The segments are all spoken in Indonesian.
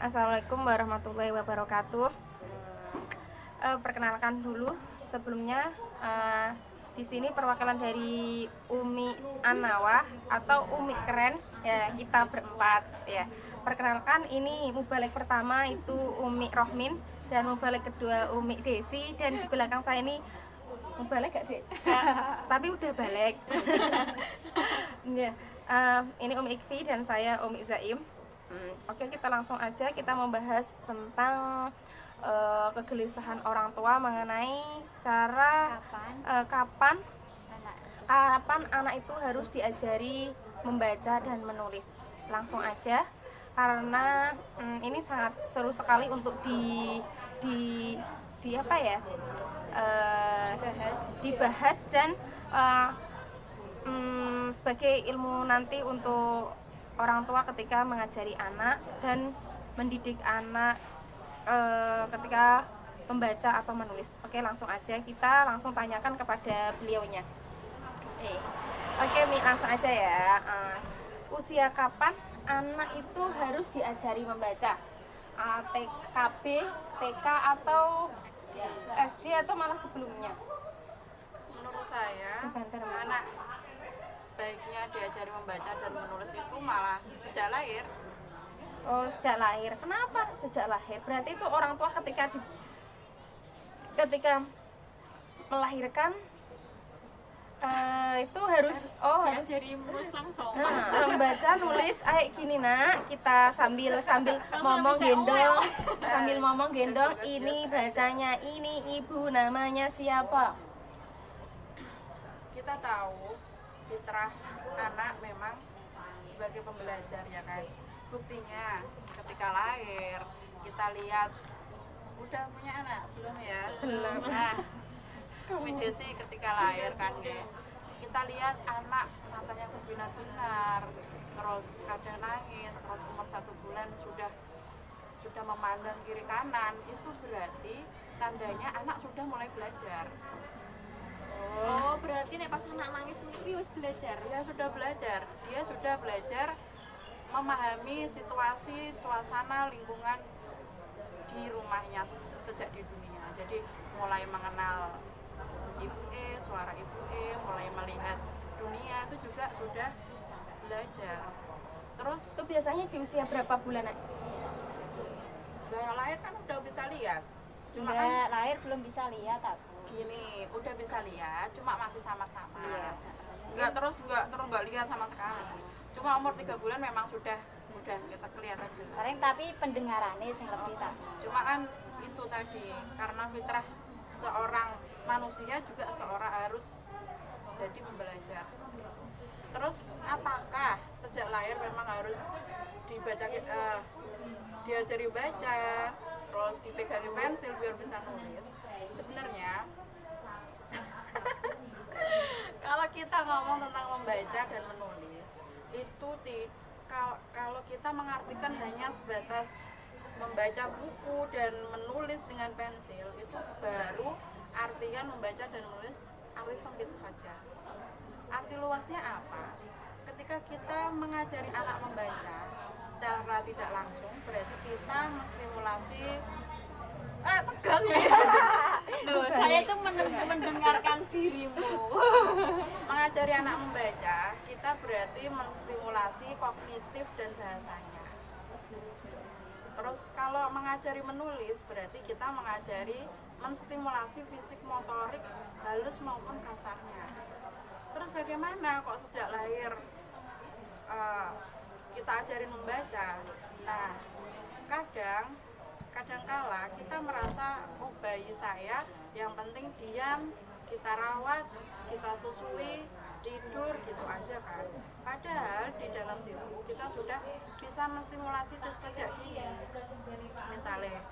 Assalamualaikum warahmatullahi wabarakatuh. Perkenalkan dulu sebelumnya, di sini perwakilan dari Umi Anawah atau Umi Keren ya, kita berempat ya. Perkenalkan, ini mubalik pertama itu Umi Rohmin dan mubalik kedua Umi Desi, dan di belakang saya ini mubalik gak Dek? Tapi udah balik. Ya, ini Umi Ikfi dan saya Umi Zaim. Oke, kita langsung aja, kita membahas tentang kegelisahan orang tua mengenai cara kapan anak itu harus diajari membaca dan menulis. Langsung aja, karena ini sangat seru sekali untuk dibahas dan sebagai ilmu nanti untuk orang tua ketika mengajari anak dan mendidik anak ketika membaca atau menulis. Oke, langsung aja kita langsung tanyakan kepada beliaunya. Oke, Mi, langsung aja ya. Usia kapan anak itu harus diajari membaca? TKB, TK atau SD atau malah sebelumnya? Menurut saya, anak baiknya diajari membaca dan menulis itu malah sejak lahir. Oh, sejak lahir. Kenapa sejak lahir? Berarti itu orang tua ketika melahirkan itu harus Diajari menulis langsung. membaca, nulis. Ayo gini nak, kita sambil ngomong gendong, ini bacanya, ini ibu namanya siapa? Kita tahu fitrah anak memang sebagai pembelajar, ya kan. Buktinya ketika lahir kita lihat, udah punya anak belum ya? Belum. Nah, Desi ketika lahir kan ya, kita lihat anak matanya berbinar-binar, terus kadang nangis, terus umur 1 bulan sudah memandang kiri kanan, itu berarti tandanya anak sudah mulai belajar. Oh, berarti nek pas anak nangis iki wis belajar. Dia sudah belajar. Dia sudah belajar memahami situasi, suasana, lingkungan di rumahnya sejak di dunia. Jadi mulai mengenal suara ibu, mulai melihat dunia itu juga sudah belajar. Terus Itu biasanya di usia berapa bulan? lahir kan udah bisa lihat. Cuma Enggak, lahir belum bisa lihat aku. gini, udah bisa lihat, cuma masih samar-samar. Iya. Nggak lihat sama sekali. Cuma umur 3 bulan memang sudah kita kelihatan jelas. Paling tapi pendengarannya sing lebih tak. Cuma kan itu tadi, karena fitrah seorang manusia juga seorang harus jadi pembelajar. Terus apakah sejak lahir memang harus diajari baca, terus dipegangi pensil biar bisa nulis? Sebenarnya kalau kita ngomong tentang membaca dan menulis itu kalau kita mengartikan hanya sebatas membaca buku dan menulis dengan pensil, itu baru artian membaca dan menulis arti sempit saja. Arti luasnya apa? Ketika kita mengajari anak membaca secara tidak langsung, berarti kita menstimulasi tegang ya. Loh, saya itu mendengarkan dirimu. Mengajari anak membaca, kita berarti menstimulasi kognitif dan bahasanya. Terus kalau mengajari menulis, berarti kita menstimulasi fisik motorik halus maupun kasarnya. Terus bagaimana kok sejak lahir kita ajarin membaca? Nah, kadangkala kita merasa, oh bayi saya yang penting diam, kita rawat, kita susui, tidur gitu aja kan. Padahal di dalam situ kita sudah bisa menstimulasi sejak dini. Misalnya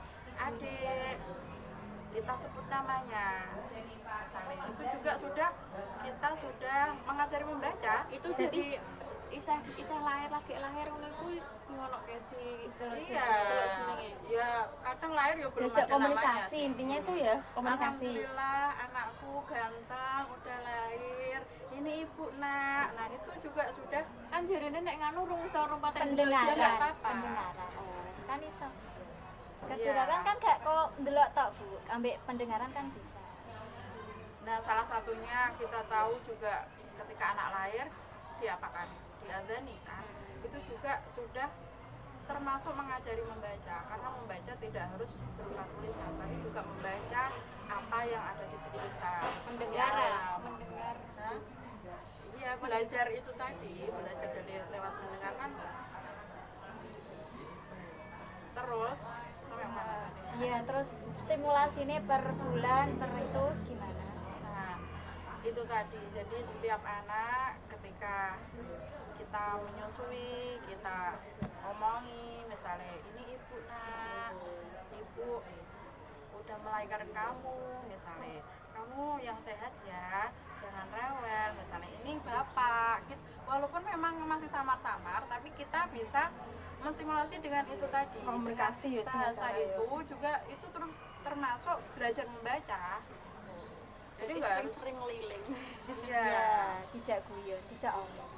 adik, kita sebut namanya, misalnya itu juga kita sudah mengajari membaca. Itu dari isah lahir ngono iku ngono di Iya, ya kadang lahir ya belum Belajar ada namanya komunikasi, sih. intinya itu ya komunikasi. Alhamdulillah anakku ganteng, udah lahir, ini ibu nak. Nah itu juga sudah kan jarine nek nganu rung iso rumpaten Pendengaran. nggak apa-apa. pendengaran. Oh. kan iso. Kedengaran kan gak kok ndelok tok Bu, ambek pendengaran kan bisa. Nah, salah satunya kita tahu juga ketika anak lahir diapakan? Diadzani kan. Itu juga sudah termasuk mengajari membaca, karena membaca tidak harus berupa tulisan, tapi juga membaca apa yang ada di sekitar. Mendengar Ya, ya, mendengar. Hah? Iya, belajar itu tadi, belajar dari lewat mendengar kan. Terus sampai mana tadi? Iya, terus stimulasinya per bulan per itu gimana? Nah, itu tadi. Jadi setiap anak ketika kita menyusui, kita omongi, misalnya ini ibu nak, ibu udah melahirkan kamu, misalnya kamu yang sehat ya, jangan rewel, misalnya ini bapak. Walaupun memang masih samar-samar, tapi kita bisa menstimulasi dengan itu tadi. Komunikasi ya, Bahasa cara itu juga itu termasuk belajar membaca. Jadi Jadi nggak harus sering ngeliling. iya. Ya, dijak guyon, dijak omong.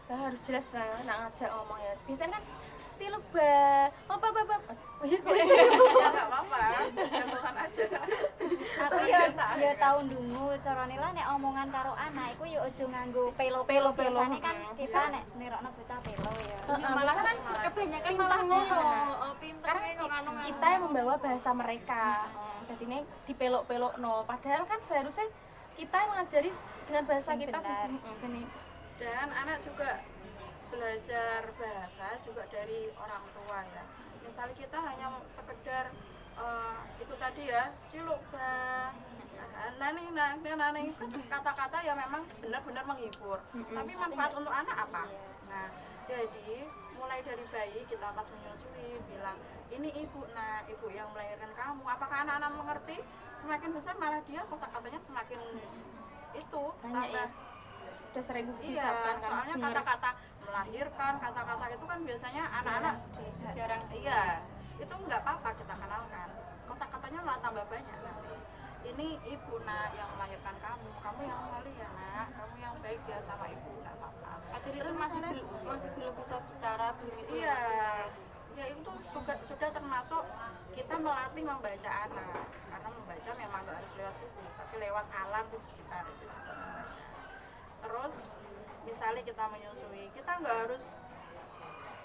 Harus jelas lah nak ngajak ngomong ya. Biasanya kan piluk ba apa. Oh iya kok iso. Ya nggak apa-apa, jangan aja. Aku ya tahun dulu carane lah nek omongan karo anak iku ya aja nganggo pelo-pelo biasane kan kita nek nerokno bocah pelo ya. Malah kan kebanyakan malah ngomong, oh pinter Karena nih kok kita yang membawa bahasa mereka. Jadi ini dipelok-pelok no. Padahal kan seharusnya kita mengajari dengan bahasa Yang kita benar. sendiri. Dan anak juga belajar bahasa juga dari orang tua ya. Misalnya kita hanya sekedar itu tadi ya, ciluk ba, nani itu kata-kata yang memang benar-benar menghibur. Tapi manfaat untuk anak apa? Nah, jadi mulai dari bayi kita pas menyusui bilang ini ibu, nah ibu yang melahirkan kamu. Apakah anak-anak mengerti? Semakin besar malah dia kosakatanya semakin itu Banyak ya. tambah. Udah sering Iya, diucapkan kan. soalnya Bener. kata-kata melahirkan, kata-kata itu kan biasanya anak-anak jarang. iya, itu nggak apa-apa kita kenalkan. Kosakatanya malah tambah banyak nanti. Ini ibu nak yang melahirkan kamu, kamu yang solih ya nak, kamu yang baik ya sama ibu, nggak apa-apa. Akhir itu Terus masih misalnya- belum bisa bicara, belum itu Iya, masih. ya itu sudah termasuk kita melatih membaca anak, karena membaca memang nggak harus lewat buku, tapi lewat alam di sekitar itu juga membaca. Terus misalnya kita menyusui, kita nggak harus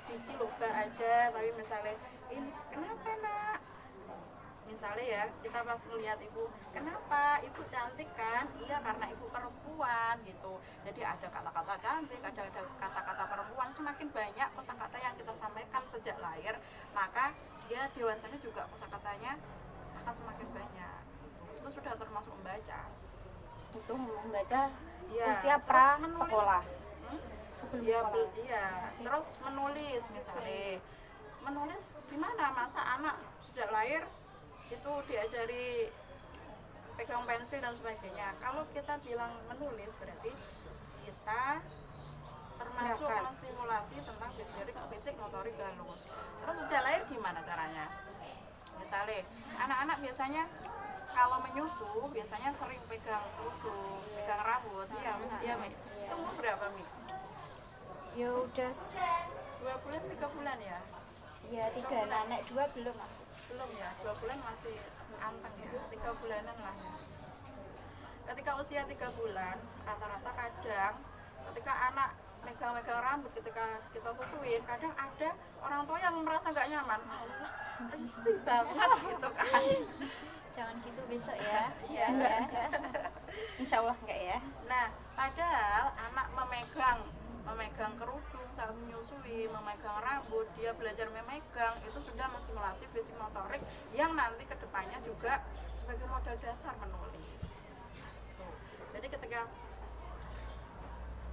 dicilukkan aja, tapi misalnya ini kenapa nak, misalnya ya kita pas ngelihat ibu, kenapa ibu cantik kan, iya karena ibu perempuan gitu. Jadi ada kata-kata cantik, ada kata-kata perempuan. Semakin banyak kosakata yang kita sampaikan sejak lahir, maka dia dewasanya juga kosakatanya akan semakin banyak. Itu sudah termasuk membaca. Itu membaca Iya, usia terus pra menulis. sekolah. Hmm? Sebelum Iya, sekolah. iya. Terus menulis misalnya. Menulis gimana? Masa anak sejak lahir itu diajari pegang pensil dan sebagainya. Kalau kita bilang menulis berarti kita termasuk Gerakan. menstimulasi tentang fisik motorik halus. Terus sejak lahir gimana caranya? Misalnya anak-anak biasanya kalau menyusu biasanya sering pegang kerudung, pegang rambut. Iya, iya, Mi. Itu umur berapa, Mi? Ya udah 2 bulan, 3 bulan ya? ya 3 nah nek 2 belum aku. Belum ya, 2 bulan masih anteng ya, 3 bulanan lah. Ketika usia 3 bulan, rata-rata kadang ketika anak megang-megang rambut ketika kita susuin, kadang ada orang tua yang merasa nggak nyaman. Allah, risih banget gitu kan. Jangan gitu besok ya. Iya. Ya. Insya Allah enggak ya. Nah, padahal anak memegang kerudung saat menyusui, memegang rambut, dia belajar memegang, itu sudah menstimulasi fisik motorik yang nanti kedepannya juga sebagai modal dasar menulis. Tuh. Jadi ketika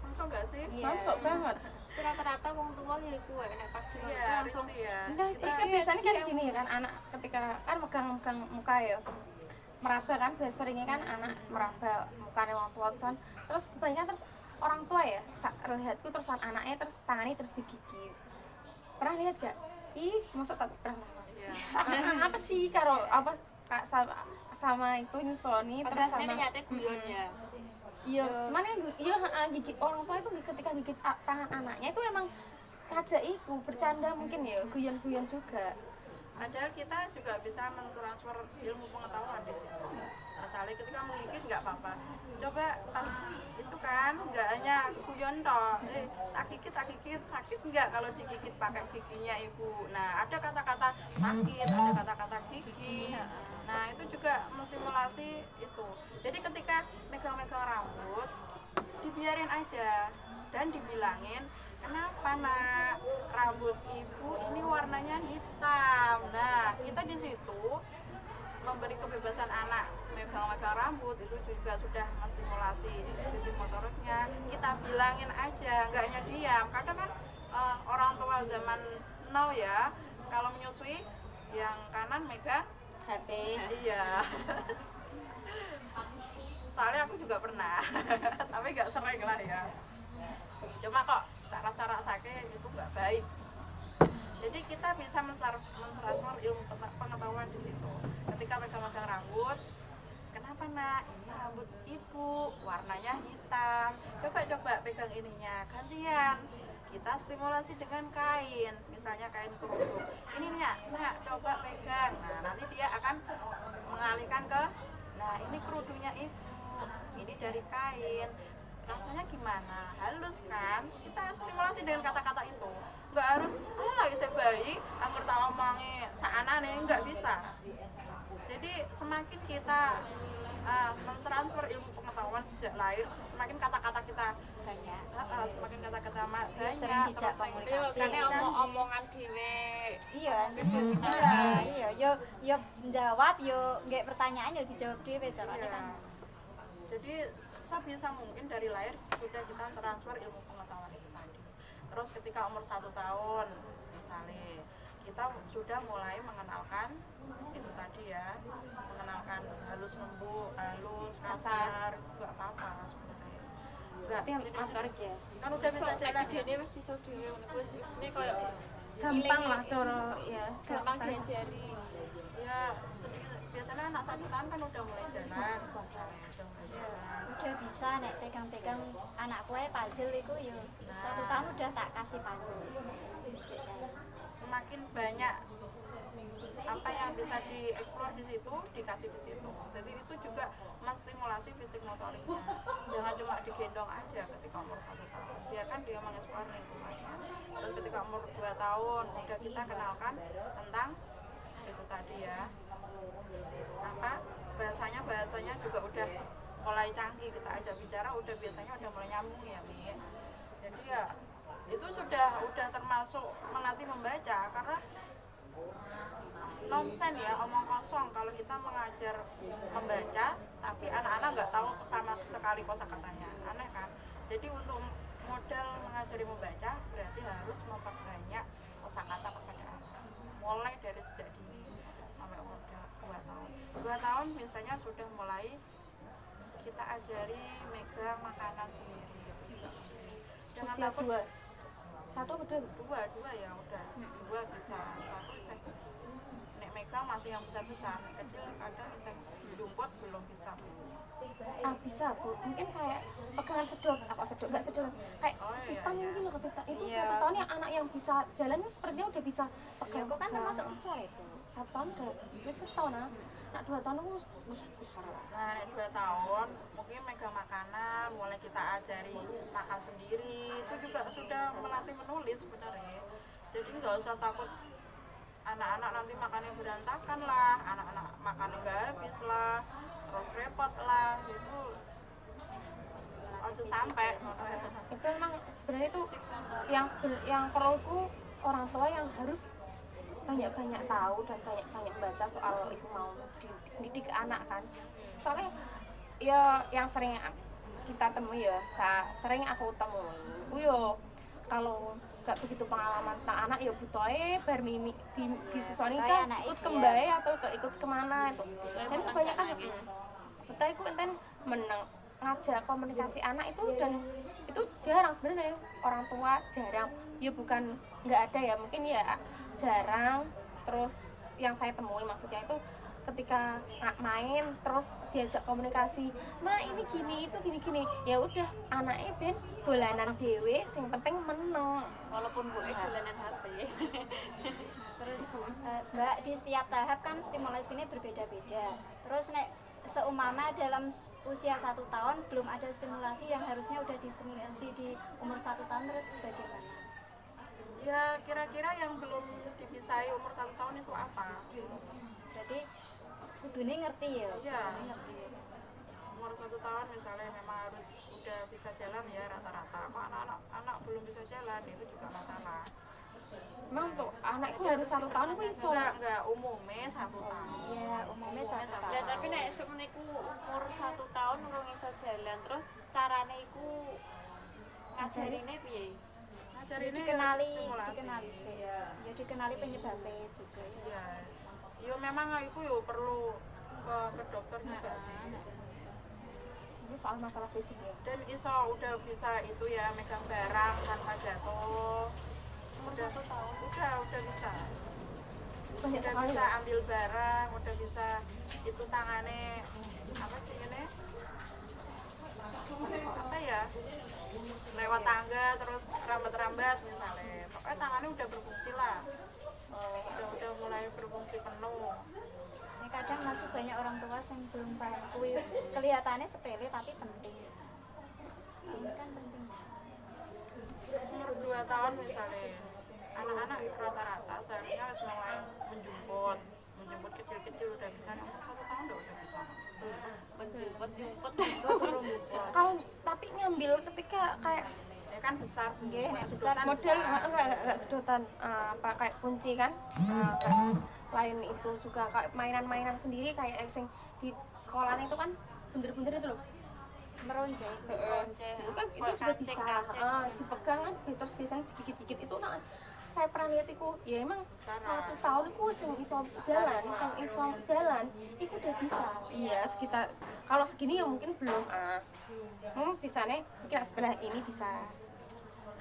masuk nggak sih? Iya. Masuk banget. Rata-rata wong tua ya iku nek pasti Iya, langsung risih ya. Terus kan biasanya kan gini ya kan, anak ketika kan megang muka ya, meraba kan, biasa seringnya kan anak meraba mukanya orang tua terus kebanyakan terus orang tua ya, lihatku terus anaknya terus tangani terus digigit. Pernah lihat gak? Ih, masuk tak pernah. Iya. Karena apa sih karo apa Kak, sama itu nyusoni terus Padahal sama niatnya guyon ya. iya, cuman yang gigit orang tua itu ketika gigit tangan anaknya itu emang ngajak itu bercanda mungkin ya, guyon-guyon juga. Padahal kita juga bisa mentransfer ilmu pengetahuan di situ. Misalnya ketika menggigit nggak apa-apa. Coba pas itu kan nggak hanya guyon toh, tak gigit sakit nggak kalau digigit pakai giginya ibu. Nah ada kata-kata sakit, ada kata-kata gigi. Nah itu juga menstimulasi itu. Jadi ketika megang-megang rambut, dibiarin aja dan dibilangin, kenapa nak rambut ibu ini warnanya hitam. Nah kita di situ memberi kebebasan anak megang-megang rambut, itu juga sudah menstimulasi fisik motoriknya. Kita bilangin aja, nggak hanya diam. Kadang kan orang tua zaman now ya, kalau menyusui yang kanan megang HP. iya. Soalnya aku juga pernah tapi nggak sering lah ya. Cuma kok cara-cara sakit itu nggak baik. Jadi kita bisa mentransfer ilmu pengetahuan di situ. Ketika megang-megang rambut, kenapa nak ini rambut ibu warnanya hitam, coba pegang ininya gantian. Kita stimulasi dengan kain, misalnya kain kerudung. Ini nak coba pegang. Nah nanti dia akan mengalihkan ke, nah ini kerudungnya ibu, ini dari kain, rasanya gimana, halus kan. Kita stimulasi dengan kata-kata itu, nggak harus lagi saya bayi angker tak omongi saana nih, nggak bisa. Jadi semakin kita mentransfer ilmu pengetahuan sejak lahir, semakin kata-kata kita banyak. semakin kata-kata Sering banyak, dijak terus komunikasi. Karena omong-omongan dhewe. Iya, iya, yo menjawab, yo nggak pertanyaan yo dijawab dhewe carane kan. iya. Jadi sebisa mungkin dari lahir sudah kita transfer ilmu pengetahuan itu tadi. Terus ketika umur 1 tahun misalnya, kita sudah mulai mengenalkan itu tadi ya, mengenalkan halus lembut, halus kasar, itu nggak apa-apa sebenarnya. Nggak, Tapi motorik ya. kan udah bisa jalan ya. Dene wis iso dhewe ngono kuwi isine koyo Gampang lah cara ya. gampang diajari. Ya biasanya anak 1 tahun kan udah mulai jalan, udah mulai jalan. Udah bisa nek pegang-pegang anakku ae puzzle iku yo 1 tahun udah tak kasih puzzle. Bisik kan. Semakin banyak apa yang bisa dieksplor di situ, dikasih di situ. Jadi itu juga menstimulasi fisik motoriknya. Jangan cuma digendong aja ketika umur 1 tahun. Biarkan dia mengeksplor lingkungannya. Dan ketika umur 2 tahun udah kita kenalkan tentang itu tadi ya. Apa? Bahasanya juga udah mulai canggih, kita ajak bicara udah biasanya udah mulai nyambung ya, Mi. Jadi ya itu udah termasuk melatih membaca, karena nonsen ya, omong kosong kalau kita mengajar membaca tapi anak-anak nggak tahu sama sekali kosakatanya, aneh kan. Jadi untuk modal mengajari membaca berarti harus memperbanyak kosakata kepada anak mulai dari sejak dini sampai umur 2 tahun. 2 tahun biasanya sudah mulai kita ajari megang makanan sendiri. Jangan Usia takut 2. 1 atau 2? dua ya udah, 2 bisa, 1 bisa nek megang masih yang besar-besar, nek kecil kadang bisa jumput belum bisa. Bisa Bu, mungkin kayak pegangan sedot, nggak sedot kayak Oh, iya, kejutan iya. mungkin loh, kejutan itu Iya. 1 tahun yang anak yang bisa jalannya sepertinya udah bisa Ya pegang. kok kan termasuk besar itu. 1 tahun udah, itu 1 tahun nah. Nak 2 tahun aku besar lah. Nah nek 2 tahun mungkin megang makanan, mulai kita ajari makan sendiri, itu juga sudah melatih menulis sebenarnya. Jadi nggak usah takut anak-anak nanti makannya berantakan lah, anak-anak makannya nggak habis lah, terus repot lah, itu harus sampai. Itu emang sebenarnya itu yang perluku orang tua yang harus banyak-banyak tahu dan banyak-banyak baca soal itu mau dididik anak kan. Soalnya ya yang sering kita temui ya, sering aku temui itu yo kalau gak begitu pengalaman tentang anak ya butoe bar mimi disusoni kayak kan anak ikut itu kembali atau ikut kemana itu. Dan kebanyakan butoe itu enten meneng ngajak komunikasi anak itu, dan itu jarang sebenarnya, orang tua jarang ya, bukan nggak ada ya, mungkin ya jarang. Terus yang saya temui maksudnya itu ketika main terus diajak komunikasi, "Ma, ini gini, itu gini." Ya udah, anaknya ben dolanan dhewe, sing penting meneng. walaupun gue dolanan HP. Terus Mbak, di setiap tahap kan stimulasinya berbeda-beda. Terus nek seumpama dalam usia 1 tahun belum ada stimulasi yang harusnya udah distimulasi di umur 1 tahun, terus bagaimana? Ya kira-kira yang belum dibisai umur 1 tahun itu apa? Berarti kudune ngerti ya? Iya. Kudune ngerti. Umur 1 tahun misalnya memang harus udah bisa jalan ya rata-rata. Kok anak belum bisa jalan itu juga masalah. Emang tuh anakku harus 1 tahun aku iso. Enggak umumnya 1 tahun. Ya, umumnya 1 tahun. Ya tapi nek semen iku umur 1 tahun urung iso jalan, terus carane iku ngajarine piye? Ngajarinnya dikenali stimulasi. sih. Ya dikenali penyebabnya juga ya. Iya. Yo memang aku yo perlu ke dokter juga sih. Ini soal masalah fisik ya. Dan iso udah bisa itu ya megang barang tanpa jatuh. Umur 1 tahun. Udah bisa. Banyak Udah sekali bisa ya. ambil barang, udah bisa itu tangannya apa sih ini? Apa ya? Lewat tangga terus rambat-rambat misalnya. Pokoknya tangannya udah berfungsi lah. Udah mulai berfungsi penuh. Ini kadang masih banyak orang tua yang belum paham. Kuwi kelihatannya sepele tapi penting. Ini kan penting. Umur 2 tahun misalnya anak-anak rata-rata seharusnya harus mulai menjemput kecil-kecil udah bisa, umur 1 tahun udah bisa. Jumpet. Kalau tapi ngambil ketika kayak Ya kan besar, Nggih, nek sedotan besar model enggak sedotan, apa kayak kunci kan, kayak lain itu juga kayak mainan-mainan sendiri kayak sing di sekolah itu kan bener-bener itu loh. Meronjeng. Lonceng. Itu kan itu juga bisa dipegang kan, terus biasanya digigit-gigit itu. Nah, saya pernah lihat itu ya emang 1 tahun itu sing iso jalan itu udah bisa. Iya, sekitar kalau segini ya mungkin belum bisanya mungkin sebelah ini bisa.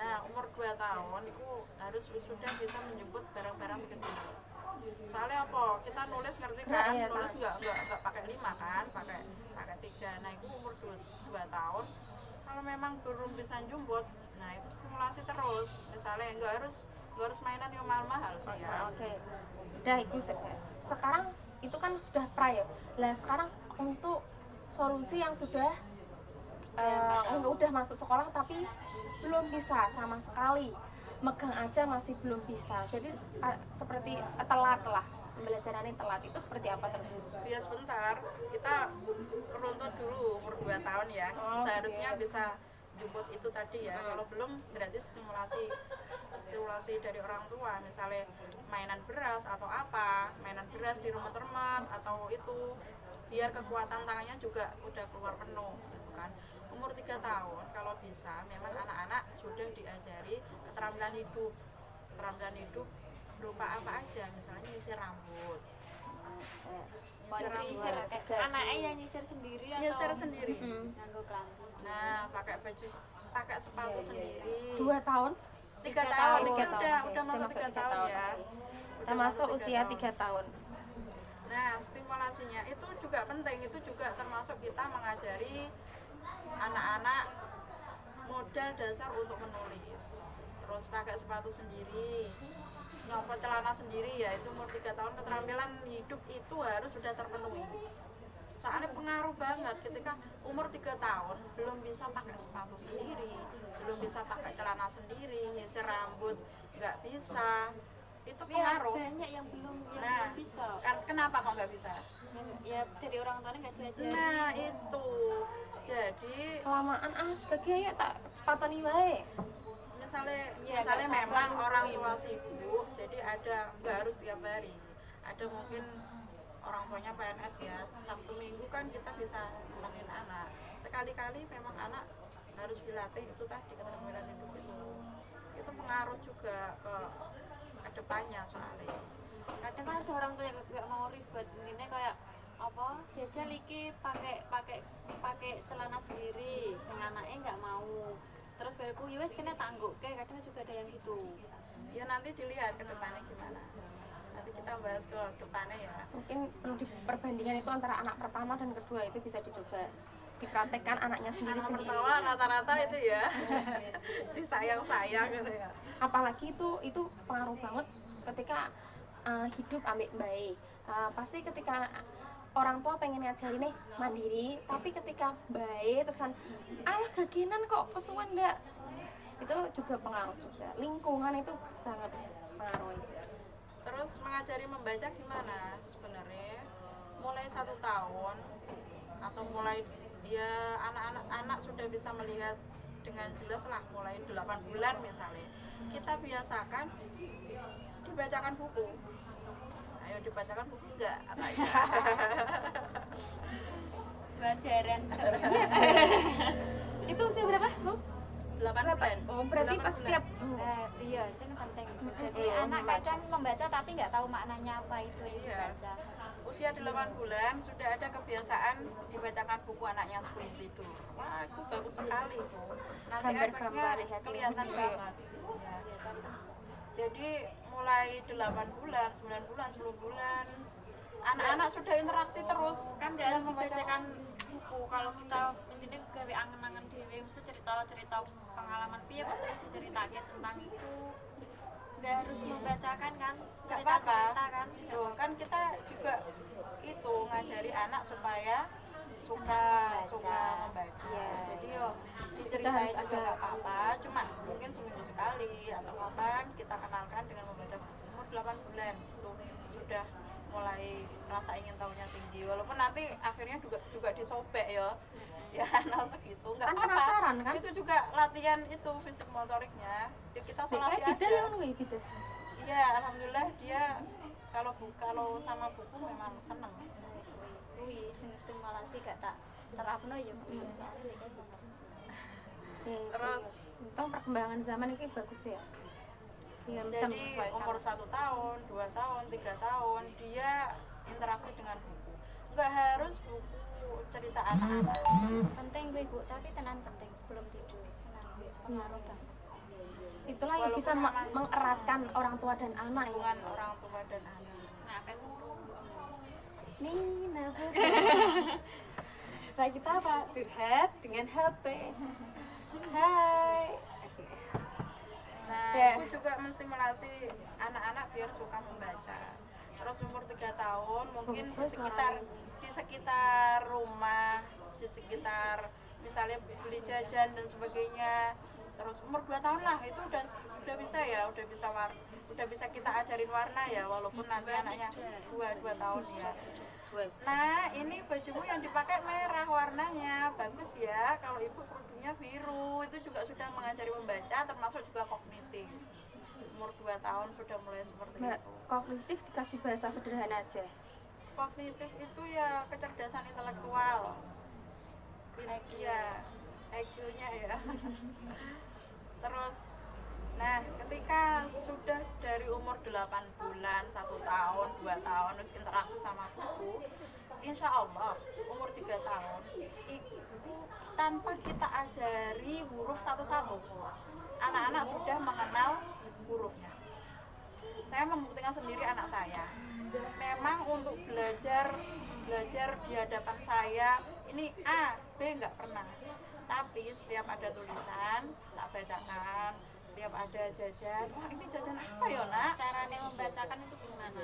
Nah, umur 2 tahun itu harus sudah bisa menjemput barang-barang kecil. Soalnya apa? Kita nulis ngerti kan? Nah, iya, Nulis nggak pakai 5 kan? Pakai 3. Nah, itu umur 2 tahun. Kalau memang belum bisa jemput, nah itu stimulasi terus. Misalnya nggak harus mainan yang mahal-mahal sih ya. Oke. Udah itu sekarang itu kan sudah pra ya. Lah sekarang untuk solusi yang sudah udah masuk sekolah tapi belum bisa sama sekali, megang aja masih belum bisa, jadi seperti telat lah, pembelajarannya telat, itu seperti apa terus? Ya sebentar, kita runtut dulu umur 2 tahun ya. Seharusnya bisa jemput itu tadi ya. Kalau belum berarti stimulasi dari orang tua, misalnya mainan beras atau apa, mainan beras di rumah teman atau itu, biar kekuatan tangannya juga udah keluar penuh gitu kan. Umur 3 tahun kalau bisa memang anak-anak sudah diajari keterampilan hidup berupa apa aja, misalnya nyisir rambut, Nyisir. Anaknya yang nyisir sendiri atau nyisir sendiri. Nganggo klambi. Nah, pakai sepatu sendiri. 2 tahun 3 tahun, ini Tiga udah tahun, udah oke. masuk 3 tahun ya. kita masuk usia 3 tahun. Nah, stimulasinya itu juga penting, itu juga termasuk kita mengajari anak-anak modal dasar untuk menulis. Terus pakai sepatu sendiri, nyopot celana sendiri ya, itu umur 3 tahun keterampilan hidup itu harus sudah terpenuhi. Soalnya pengaruh banget ketika umur 3 tahun belum bisa pakai sepatu sendiri, belum bisa pakai celana sendiri, nyisir rambut nggak bisa, itu pengaruh. banyak yang belum Nah, bisa. kan kenapa kok nggak bisa? Ya dari orang tuanya nggak diajarin. Nah itu, jadi Kelamaan sebagai ya tak cepatan wae. misalnya memang orang tua sibuk, jadi ada nggak harus tiap hari, ada mungkin orang tuanya PNS ya, Sabtu Minggu kan kita bisa nemenin anak. Sekali-kali memang anak harus dilatih itu tadi, keterampilan hidup itu pengaruh juga ke depannya soalnya. Kadang kan ada orang tua yang nggak mau ribet, ini kayak apa jajal iki pakai celana sendiri, sing anaknya nggak mau. Terus baruku yowes kena tangguk, kayak kadang juga ada yang gitu. Ya nanti dilihat ke depannya gimana. Nanti nanti kita bahas ke depannya ya. Mungkin perlu diperbandingkan itu antara anak pertama dan kedua, itu bisa dicoba dipraktekkan anaknya Anak sendiri-sendiri. pertama rata-rata itu ya disayang-sayang gitu ya. Apalagi itu pengaruh banget ketika hidup ambek baik. Pasti ketika orang tua pengen ngajarin nih mandiri, tapi ketika baik terusan gaginan kok pesuan ndak, itu juga pengaruh juga. Lingkungan itu banget pengaruh. Terus mengajari membaca gimana sebenarnya? Mulai 1 tahun atau mulai dia anak-anak sudah bisa melihat dengan jelas lah, mulai 8 bulan misalnya, kita biasakan dibacakan buku. Ayo dibacakan buku enggak? Pelajaran Itu usia berapa, Bu? 8 bulan. Oh, berarti 8 pas bulan. setiap Iya, itu penting. Jadi anak kadang membaca tapi nggak tahu maknanya apa itu yang Iya. dibaca. Usia 8 bulan sudah ada kebiasaan dibacakan buku anaknya sebelum tidur. Wah, itu bagus sekali. Nanti Gambar-gambar efeknya ya, kelihatan iya. banget. Ya. Jadi mulai 8 bulan, 9 bulan, 10 bulan anak-anak sudah interaksi terus. kan nggak harus dibacakan buku, kalau kita intinya gawe angen-angen dhewe mesti cerita pengalaman piye kok terus diceritake tentang itu, nggak harus membacakan kan, Nggak apa-apa. cerita kan. Loh, kan kita juga itu ngajari anak supaya suka membaca. Iya. Jadi yo diceritain harus juga ada- nggak apa-apa, cuma mungkin seminggu sekali atau kapan kita kenalkan dengan membaca umur 8 bulan tuh sudah mulai rasa ingin tahunya tinggi, walaupun nanti akhirnya juga disobek ya anak segitu nggak Kan apa-apa. penasaran, kan? Itu juga latihan itu fisik motoriknya, ya, kita solasi beda aja. ya ngono gitu. Iya, alhamdulillah dia kalau sama buku memang seneng. Wih, sing stimulasi gak tak terapno ya. Terus untung perkembangan zaman ini bagus ya. Iya, bisa jadi menyesuaikan. umur 1 tahun, 2 tahun, 3 tahun dia interaksi dengan buku. Nggak harus buku cerita anak-anak. Penting gue Bu, tapi tenan penting sebelum tidur. Tenan gue pengaruh banget. Itulah yang Walaupun bisa memang mengeratkan orang tua dan anak ya. hubungan orang tua dan anak. Nah, apa yang Nina. Nah, kita apa? Curhat dengan HP. Hai. Nah, Ya. itu juga menstimulasi anak-anak biar suka membaca. Terus umur 3 tahun mungkin di sekitar rumah, di sekitar misalnya beli jajan dan sebagainya. Terus umur 2 tahun lah itu udah bisa ya, udah bisa kita ajarin warna ya, walaupun nanti anaknya 2 tahun ya. Nah, ini bajumu yang dipakai merah warnanya, bagus ya. Kalau ibu kerudungnya biru, itu juga sudah mengajari membaca, termasuk juga kognitif. Umur 2 tahun sudah mulai seperti Mbak, itu. kognitif dikasih bahasa sederhana aja. Kognitif itu ya kecerdasan intelektual. Iya, IQ-nya ya. Terus, nah ketika sudah dari umur 8 bulan, 1 tahun, 2 tahun, terus interaksi sama buku, insya Allah umur 3 tahun itu tanpa kita ajari huruf satu-satu, anak-anak sudah mengenal hurufnya. Saya membuktikan sendiri anak saya. Memang untuk belajar di hadapan saya ini A, B nggak pernah. Tapi setiap ada tulisan tak bacakan, setiap ada jajan, wah ini jajan apa ya nak? caranya membacakan itu gimana?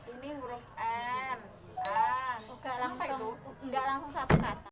Ini huruf N, A, Enggak apa langsung itu? enggak langsung satu kata.